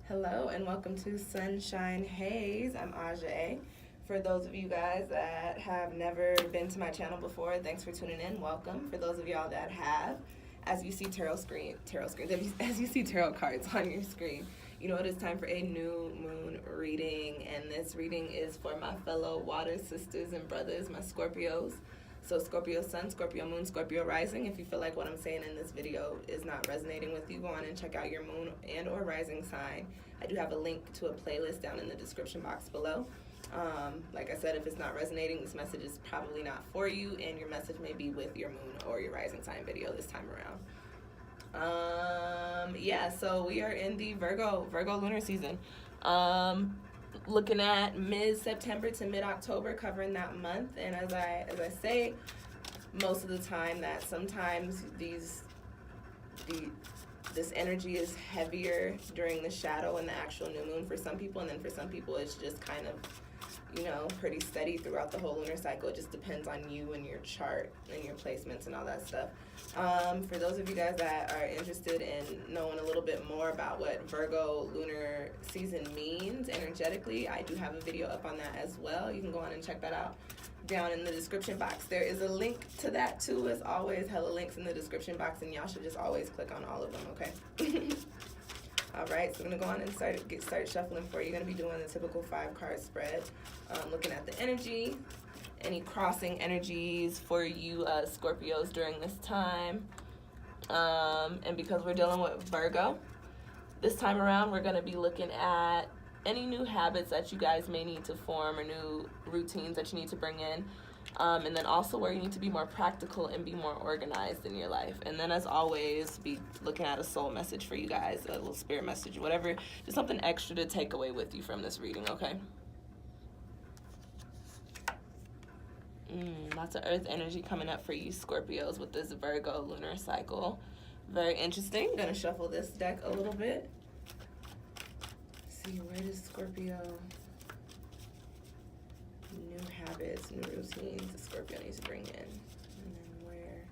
Hello and welcome to Sunshine Haze. I'm Aja. For those of you guys that have never been to my channel before, thanks for tuning in. Welcome. For those of y'all that have, as you see as you see tarot cards on your screen, you know it is time for a new moon reading, and this reading is for my fellow water sisters and brothers, my Scorpios. So Scorpio Sun, Scorpio Moon, Scorpio Rising. If you feel like what I'm saying in this video is not resonating with you, go on and check out your moon and or rising sign. I do have a link to a playlist down in the description box below. Like I said, if it's not resonating, this message is probably not for you, and your message may be with your moon or your rising sign video this time around. Yeah, so we are in the Virgo lunar season. Looking at mid-September to mid-October, covering that month. And as I say most of the time, that sometimes this energy is heavier during the shadow and the actual new moon for some people, and then for some people it's just kind of, pretty steady throughout the whole lunar cycle. It just depends on you and your chart and your placements and all that stuff. For those of you guys that are interested in knowing a little bit more about what Virgo lunar season means energetically, I do have a video up on that as well. You can go on and check that out down in the description box. There is a link to that too, as always. Hella links in the description box, and y'all should just always click on all of them, okay? All right, so I'm gonna go on and start shuffling for you. You're gonna be doing the typical 5-card spread, looking at the energy, any crossing energies for you Scorpios during this time. And because we're dealing with Virgo, this time around we're gonna be looking at any new habits that you guys may need to form or new routines that you need to bring in. And then also where you need to be more practical and be more organized in your life. And then as always, be looking at a soul message for you guys, a little spirit message, whatever, just something extra to take away with you from this reading, okay? Lots of earth energy coming up for you Scorpios with this Virgo lunar cycle. Very interesting. Gonna shuffle this deck a little bit. See, where does Scorpio... new habits, new routines the Scorpio needs to bring in, and then where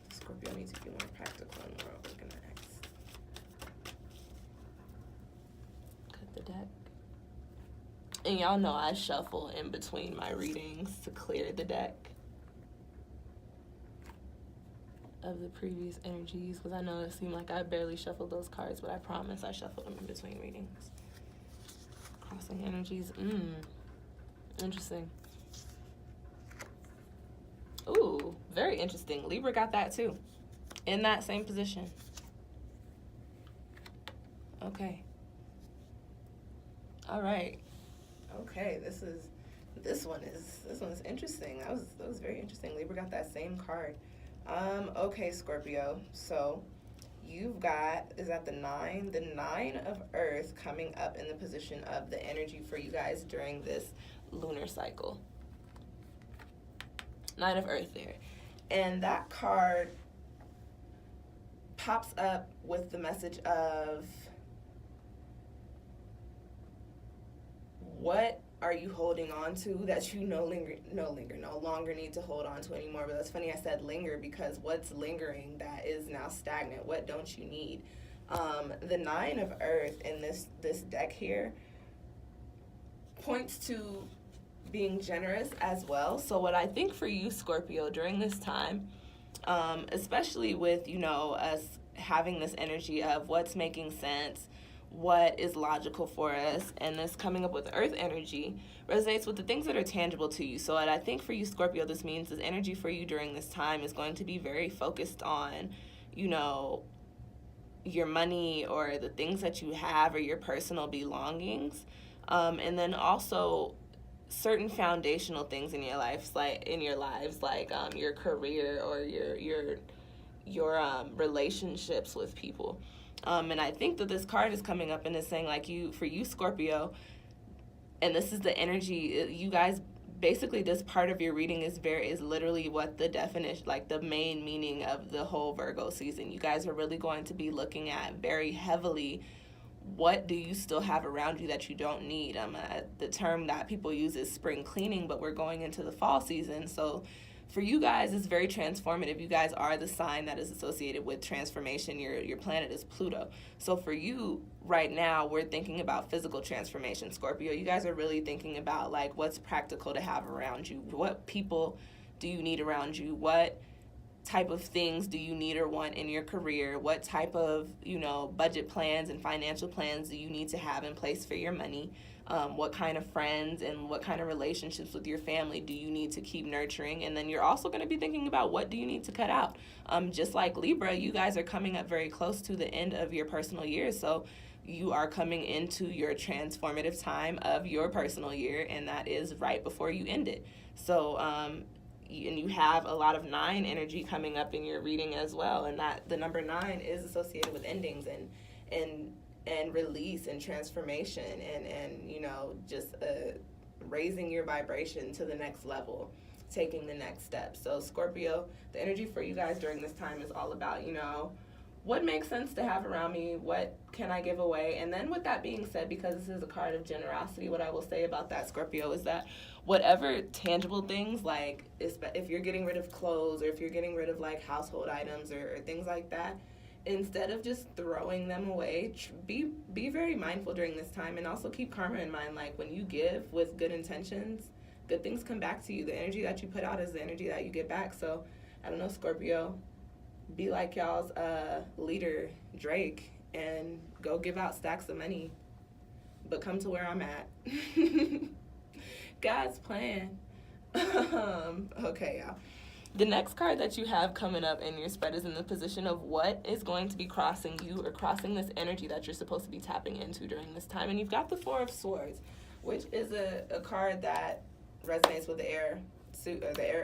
the Scorpio needs to be more practical and more organized. Cut the deck. And y'all know I shuffle in between my readings to clear the deck of the previous energies, because I know it seemed like I barely shuffled those cards, but I promise I shuffled them in between readings. Crossing energies. Interesting. Ooh, very interesting. Libra got that too. In that same position. Okay. All right. Okay, this one is interesting. That was very interesting. Libra got that same card. Okay, Scorpio. So you've got, is that the 9? The 9 of Earth coming up in the position of the energy for you guys during this lunar cycle. 9 of Earth there. And that card pops up with the message of, what are you holding on to that you no longer need to hold on to anymore? But that's funny I said linger, because what's lingering that is now stagnant? What don't you need? The 9 of Earth in this deck here points to being generous as well. So what I think for you Scorpio during this time, especially with us having this energy of what's making sense, what is logical for us, and this coming up with Earth energy resonates with the things that are tangible to you. So what I think for you Scorpio, this means this energy for you during this time is going to be very focused on your money or the things that you have or your personal belongings, and then also certain foundational things in your lives, like your career or your relationships with people. And I think that this card is coming up and is saying, like, for you Scorpio, and this is the energy, you guys, basically this part of your reading is literally what the definition, like the main meaning of the whole Virgo season. You guys are really going to be looking at very heavily, what do you still have around you that you don't need? The term that people use is spring cleaning, but we're going into the fall season. So For you guys, it's very transformative. You guys are the sign that is associated with transformation. Your planet is Pluto. So for you right now, we're thinking about physical transformation. Scorpio, you guys are really thinking about like what's practical to have around you. What people do you need around you? What type of things do you need or want in your career? What type of, budget plans and financial plans do you need to have in place for your money? What kind of friends and what kind of relationships with your family do you need to keep nurturing? And then you're also going to be thinking about what do you need to cut out? Just like Libra, you guys are coming up very close to the end of your personal year. So you are coming into your transformative time of your personal year, and that is right before you end it. So, and you have a lot of 9 energy coming up in your reading as well, and that the number 9 is associated with endings and release and transformation and just raising your vibration to the next level, taking the next step. So Scorpio, the energy for you guys during this time is all about, what makes sense to have around me, what can I give away? And then with that being said, because this is a card of generosity, what I will say about that, Scorpio, is that whatever tangible things, like if you're getting rid of clothes or if you're getting rid of like household items or things like that, instead of just throwing them away, be very mindful during this time, and also keep karma in mind. Like when you give with good intentions, good things come back to you. The energy that you put out is the energy that you get back. So I don't know, Scorpio, be like y'all's leader, Drake, and go give out stacks of money, but come to where I'm at. God's plan. Okay, y'all. The next card that you have coming up in your spread is in the position of what is going to be crossing you or crossing this energy that you're supposed to be tapping into during this time. And you've got the 4 of Swords, which is a card that resonates with the air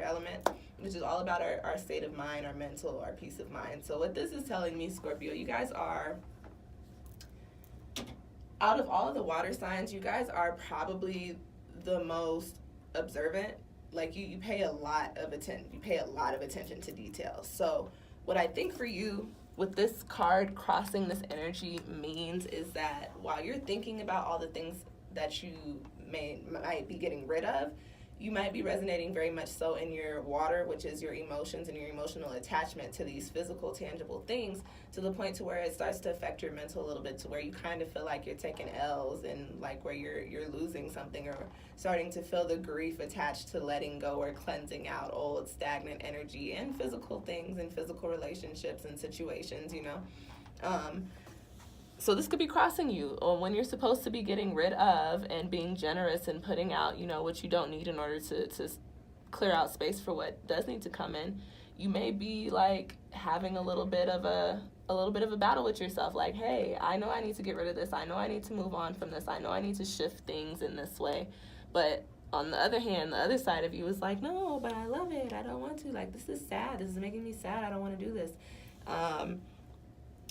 element, which is all about our state of mind, our mental, our peace of mind. So what this is telling me, Scorpio, you guys are, out of all of the water signs, you guys are probably the most observant. Like you pay a lot of attention to details. So what I think for you with this card crossing this energy means is that while you're thinking about all the things that you might be getting rid of, you might be resonating very much so in your water, which is your emotions and your emotional attachment to these physical, tangible things, to the point to where it starts to affect your mental a little bit, to where you kind of feel like you're taking L's and like where you're losing something, or starting to feel the grief attached to letting go or cleansing out old stagnant energy and physical things and physical relationships and situations, So this could be crossing you, or when you're supposed to be getting rid of and being generous and putting out, what you don't need in order to clear out space for what does need to come in. You may be like having a little bit of a battle with yourself. Like, hey, I know I need to get rid of this. I know I need to move on from this. I know I need to shift things in this way. But on the other hand, the other side of you is like, no, but I love it. I don't want to. Like, this is sad. This is making me sad. I don't want to do this.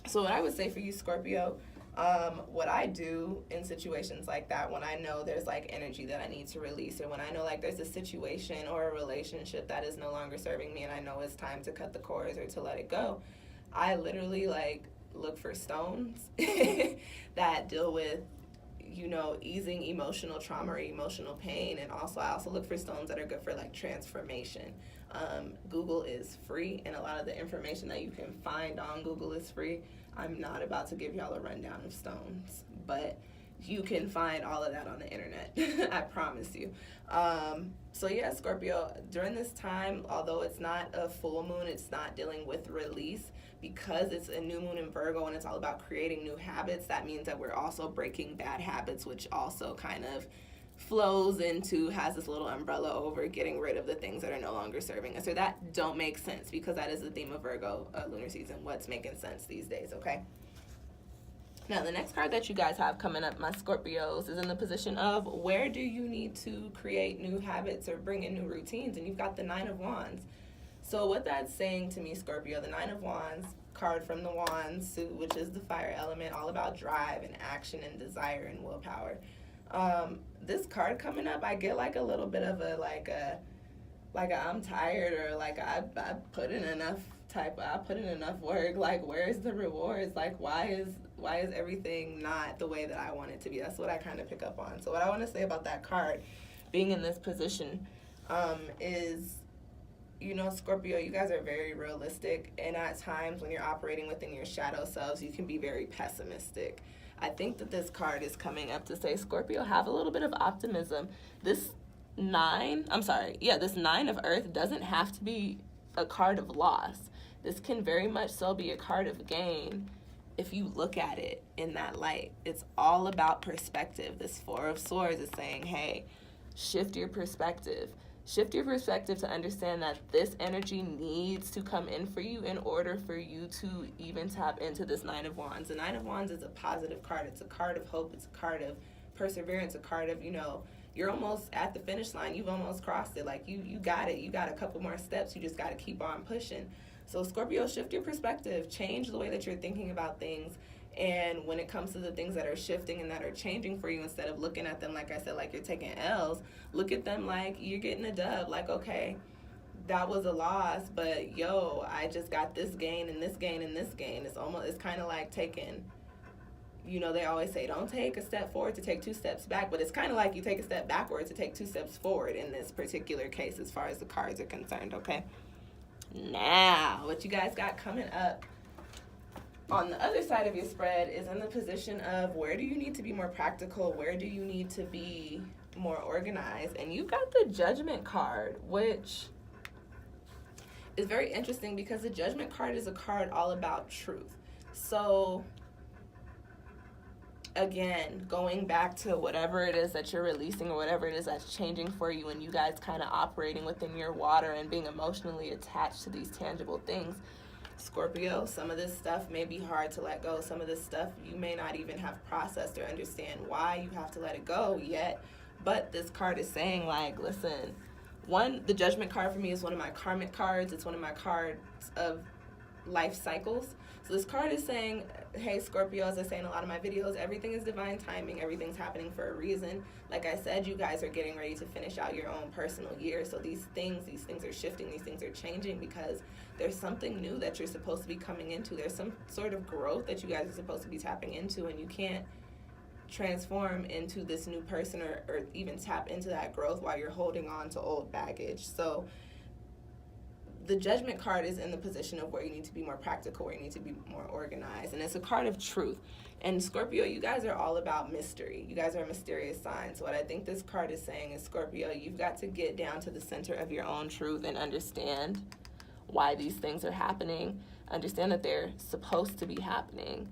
So what I would say for you, Scorpio, what I do in situations like that, when I know there's like energy that I need to release, or when I know like there's a situation or a relationship that is no longer serving me and I know it's time to cut the cords or to let it go, I literally like look for stones that deal with, easing emotional trauma or emotional pain. And also I also look for stones that are good for like transformation. Google is free, and a lot of the information that you can find on Google is free. I'm not about to give y'all a rundown of stones, but you can find all of that on the internet. I promise you. So yeah, Scorpio, during this time, although it's not a full moon, it's not dealing with release, because it's a new moon in Virgo and it's all about creating new habits. That means that we're also breaking bad habits, which also kind of flows into, has this little umbrella over getting rid of the things that are no longer serving us or that don't make sense, because that is the theme of Virgo lunar season. What's making sense these days, okay? Now, the next card that you guys have coming up, my Scorpios, is in the position of where do you need to create new habits or bring in new routines? And you've got the 9 of Wands. So what that's saying to me, Scorpio, the 9 of Wands, card from the Wands suit, which is the fire element, all about drive and action and desire and willpower. This card coming up, I get like a little bit of a I'm tired, or like I put in enough work. Like, where's the rewards? Like, why is everything not the way that I want it to be? That's what I kind of pick up on. So what I want to say about that card being in this position is, you know, Scorpio, you guys are very realistic, and at times when you're operating within your shadow selves, you can be very pessimistic. I think that this card is coming up to say, Scorpio, have a little bit of optimism. This nine of earth doesn't have to be a card of loss. This can very much so be a card of gain if you look at it in that light. It's all about perspective. This Four of Swords is saying, hey, shift your perspective. Shift your perspective to understand that this energy needs to come in for you in order for you to even tap into this Nine of Wands. The Nine of Wands is a positive card. It's a card of hope. It's a card of perseverance, a card of, you know, you're almost at the finish line. You've almost crossed it. Like, you got it. You got a couple more steps. You just got to keep on pushing. So, Scorpio, shift your perspective. Change the way that you're thinking about things. And when it comes to the things that are shifting and that are changing for you, instead of looking at them, like I said, like you're taking L's, look at them like you're getting a dub. Like, okay, that was a loss, but yo, I just got this gain and this gain and this gain. It's kind of like taking, you know, they always say don't take a step forward to take two steps back, but it's kind of like you take a step backward to take two steps forward in this particular case as far as the cards are concerned, okay? Now, what you guys got coming up on the other side of your spread is in the position of where do you need to be more practical, where do you need to be more organized, and you got the Judgment card, which is very interesting because the Judgment card is a card all about truth. So again, going back to whatever it is that you're releasing or whatever it is that's changing for you, and you guys kind of operating within your water and being emotionally attached to these tangible things, Scorpio, some of this stuff may be hard to let go. Some of this stuff you may not even have processed or understand why you have to let it go yet. But this card is saying, like, listen, the Judgment card for me is one of my karmic cards. It's one of my cards of life cycles. So this card is saying, hey, Scorpio, as I say in a lot of my videos, everything is divine timing. Everything's happening for a reason. Like I said, you guys are getting ready to finish out your own personal year. So these things are shifting. These things are changing because there's something new that you're supposed to be coming into. There's some sort of growth that you guys are supposed to be tapping into, and you can't transform into this new person or even tap into that growth while you're holding on to old baggage. So the Judgment card is in the position of where you need to be more practical, where you need to be more organized. And it's a card of truth. And Scorpio, you guys are all about mystery. You guys are a mysterious sign. So what I think this card is saying is, Scorpio, you've got to get down to the center of your own truth and understand why these things are happening. Understand that they're supposed to be happening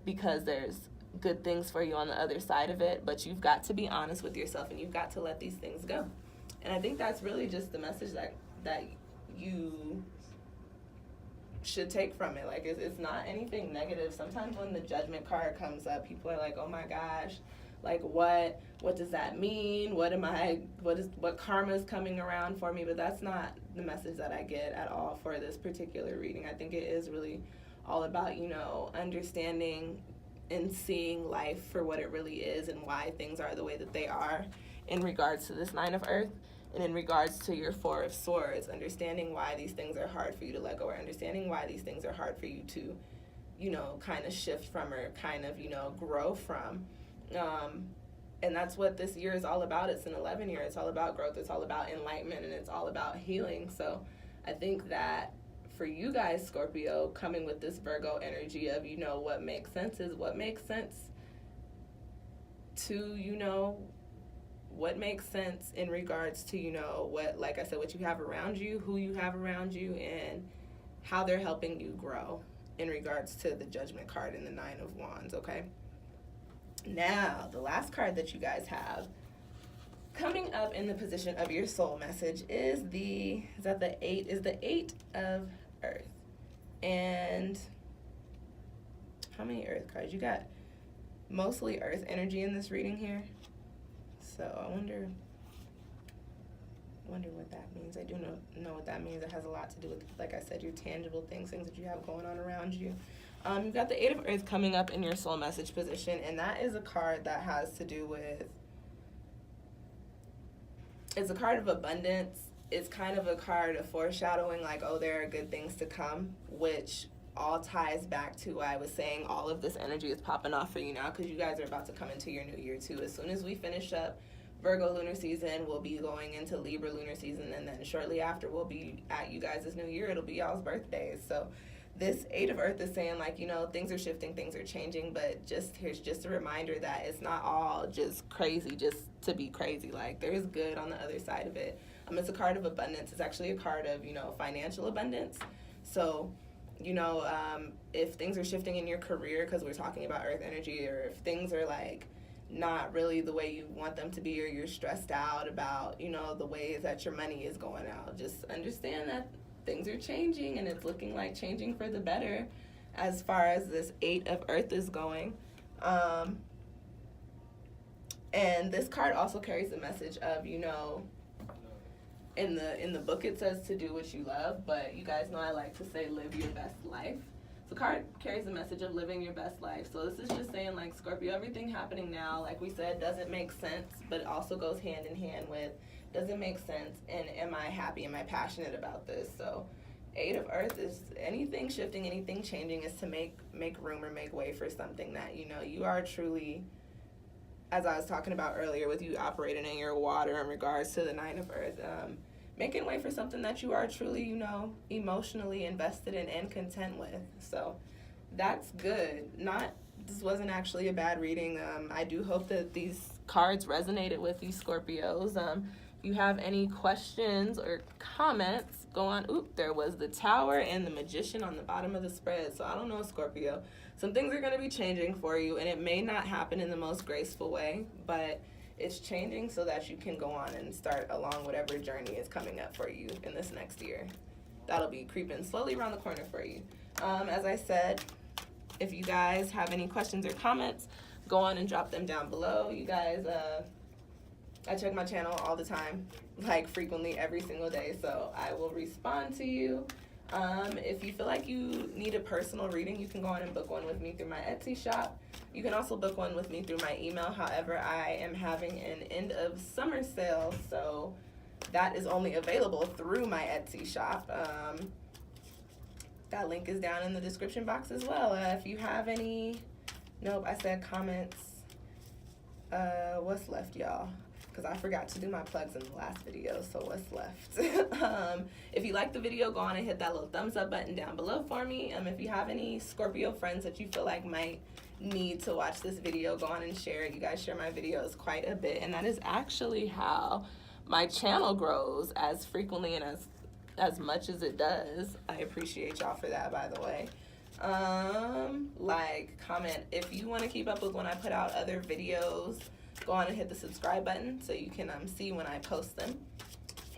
because there's good things for you on the other side of it. But you've got to be honest with yourself, and you've got to let these things go. And I think that's really just the message that you should take from it. Like, it's not anything negative. Sometimes when the Judgment card comes up, people are like, oh my gosh, like what does that mean? What karma is coming around for me? But that's not the message that I get at all for this particular reading. I think it is really all about, you know, understanding and seeing life for what it really is and why things are the way that they are in regards to this Nine of Earth. And in regards to your Four of Swords, understanding why these things are hard for you to let go, or understanding why these things are hard for you to, you know, kind of shift from or kind of, you know, grow from. And that's what this year is all about. It's an 11 year. It's all about growth. It's all about enlightenment, and it's all about healing. So I think that for you guys, Scorpio, coming with this Virgo energy of, you know, what makes sense is what makes sense to, you know, what makes sense in regards to, you know, what, like I said, what you have around you, who you have around you, and how they're helping you grow in regards to the Judgment card and the Nine of Wands, okay? Now, the last card that you guys have coming up in the position of your soul message is the Eight of Earth. And how many Earth cards? You got mostly Earth energy in this reading here. So I wonder what that means. I do know what that means. It has a lot to do with, like I said, your tangible things that you have going on around you. You've got the Eight of Earth coming up in your soul message position, and that is a card that has to do with, it's a card of abundance. It's kind of a card of foreshadowing, like, oh, there are good things to come, which all ties back to why I was saying all of this energy is popping off for you now, because you guys are about to come into your new year too. As soon as we finish up Virgo lunar season, we'll be going into Libra lunar season, and then shortly after we'll be at you guys' new year. It'll be y'all's birthdays. So this 8 of Earth is saying, like, you know, things are shifting, things are changing, but here's just a reminder that it's not all just crazy just to be crazy. Like, there's good on the other side of it. It's a card of abundance. It's actually a card of, you know, financial abundance. So, you know, if things are shifting in your career, because we're talking about Earth energy, or if things are, like, not really the way you want them to be, or you're stressed out about, you know, the ways that your money is going out, just understand that things are changing, and it's looking like changing for the better as far as this 8 of Earth is going. And this card also carries the message of, you know, in the book it says to do what you love, but you guys know I like to say live your best life. The card carries the message of living your best life. So this is just saying, like, Scorpio, everything happening now, like we said, doesn't make sense, but it also goes hand in hand with, does it make sense, and am I happy, am I passionate about this? So 8 of Earth is anything shifting, anything changing, is to make room or make way for something that, you know, you are truly, as I was talking about earlier with you operating in your water in regards to the 9 of Earth, making way for something that you are truly, you know, emotionally invested in and content with. So that's good. This wasn't actually a bad reading. I do hope that these cards resonated with you, Scorpios. If you have any questions or comments, go on. Oop, there was the Tower and the Magician on the bottom of the spread. So I don't know, Scorpio. Some things are going to be changing for you, and it may not happen in the most graceful way, but it's changing so that you can go on and start along whatever journey is coming up for you in this next year. That'll be creeping slowly around the corner for you. As I said, if you guys have any questions or comments, go on and drop them down below. You guys, I check my channel all the time, like frequently every single day, so I will respond to you. If you feel like you need a personal reading, you can go on and book one with me through my Etsy shop. You can also book one with me through my email. However, I am having an end of summer sale, so that is only available through my Etsy shop. That link is down in the description box as well. If you have any, nope, I said comments. What's left, y'all? Because I forgot to do my plugs in the last video, so what's left? If you like the video, go on and hit that little thumbs up button down below for me. If you have any Scorpio friends that you feel like might need to watch this video, go on and share it. You guys share my videos quite a bit, and that is actually how my channel grows as frequently and as much as it does. I appreciate y'all for that, by the way. Like, comment if you want to keep up with when I put out other videos. Go on and hit the subscribe button so you can see when I post them.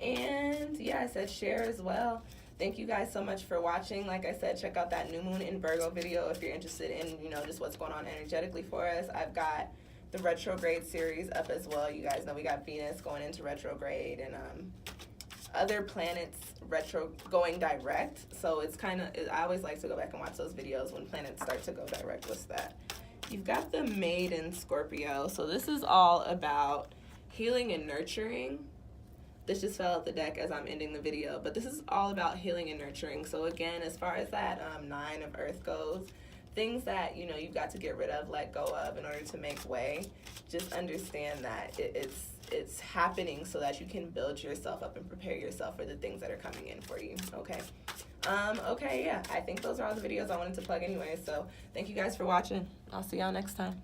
And yeah, I said share as well. Thank you guys so much for watching. Like I said, check out that new moon in Virgo video if you're interested in, you know, just what's going on energetically for us. I've got the retrograde series up as well. You guys know we got Venus going into retrograde, and other planets going direct. So it's kind of, I always like to go back and watch those videos when planets start to go direct. What's that? You've got the Maiden Scorpio. So this is all about healing and nurturing. This just fell out the deck as I'm ending the video, but this is all about healing and nurturing. So again, as far as that 9 of Earth goes, things that, you know, you've got to get rid of, let go of in order to make way, just understand that it's happening so that you can build yourself up and prepare yourself for the things that are coming in for you. Okay. Okay, yeah, I think those are all the videos I wanted to plug anyway. So thank you guys for watching. I'll see y'all next time.